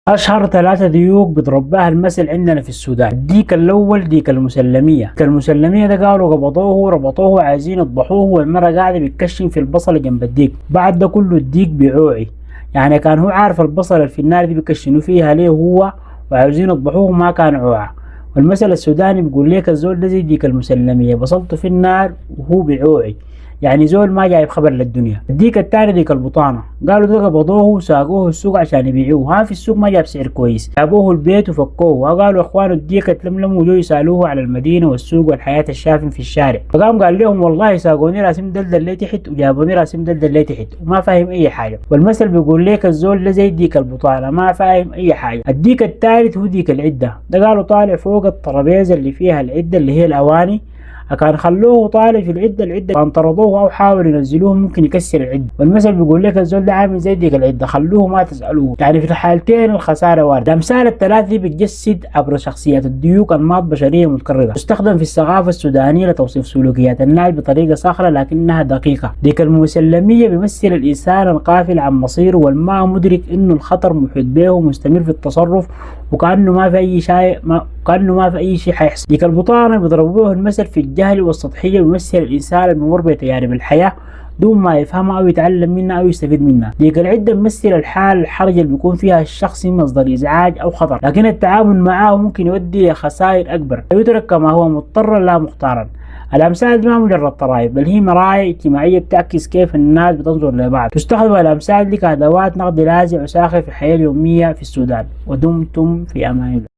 أشهر 3 ديوك بيضربها المثل عندنا في السودان. الديك الأول ديك المسلمية. ديك المسلمية ده قالوا قبضوه ربطوه عايزين يذبحوه، والمرة قاعدة بيتكشم في البصلة جنب الديك. بعد ده كله الديك بيعوعي، يعني كان هو عارف البصلة اللي في النار دي بيكشنوا فيها ليه هو وعاوزين يذبحوه، ما كان عوعة. والمثل السوداني بيقول ليك الزول ده زي ديك المسلمية، بصلته في النار وهو بيعوعي، يعني زول ما جايب خبر للدنيا. الديك التاني ديك البطانة، قالوا ده قبضوه وساقوه السوق عشان يبيعوه، ها في السوق ما جاب سعر كويس، جابوه البيت وفكوه، وقالوا اخوانه الديك اتلملموا وجو يسالوه على المدينة والسوق والحياة الشافن في الشارع، فقام قال لهم والله ساقوني راسم دلدل لي تحت وجابوني راسم دلدل لي تحت وما فاهم اي حاجة. والمثل بيقول ليك الزول ده زي ديك البطانة ما فاهم اي حاجة. الديك الثالث هو ديك العدة، ده قالوا طالع فوق الترابيزة اللي فيها العدة اللي هي الاواني، كان خلوه طالع في العدة كان طردوه أو حاولوا ينزلوه ممكن يكسر العدة. والمثل بيقول لك الزول ده عامل زي ديك العدة، خلوه ما تسألوه. يعني في الحالتين الخسارة واردة. الأمثال الثلاث دي بتجسد عبر شخصيات الديوك أنماط بشرية متكررة تستخدم في الثقافة السودانية لتوصيف سلوكيات الناس بطريقة صاخرة لكنها دقيقة. ديك المسلمية بيمثل الإنسان القافل عن مصيره والما مدرك إنه الخطر محيط به ومستمر في التصرف وكأنه ما في أي شيء حيحصل. ديك البطانة بيضربوا به المثل في الجهل والسطحية، بيمثل الإنسان الممر بتجارب الحياة دون ما يفهمها أو يتعلم منها أو يستفيد منها. ديك العدة بيمثل الحال الحرجة اللي بيكون فيها الشخص مصدر إزعاج أو خطر، لكن التعامل معه ممكن يؤدي لخسائر أكبر، يترك كما هو مضطرا لا مختارا. الأمثال دي ما مجرد طرائف، بل هي مرايا اجتماعية بتعكس كيف الناس بتنظر لبعض. تستخدم الأمثال دي كأدوات نقد لاذع وساخر في الحياة اليومية في السودان. ودمتم في أمان الله.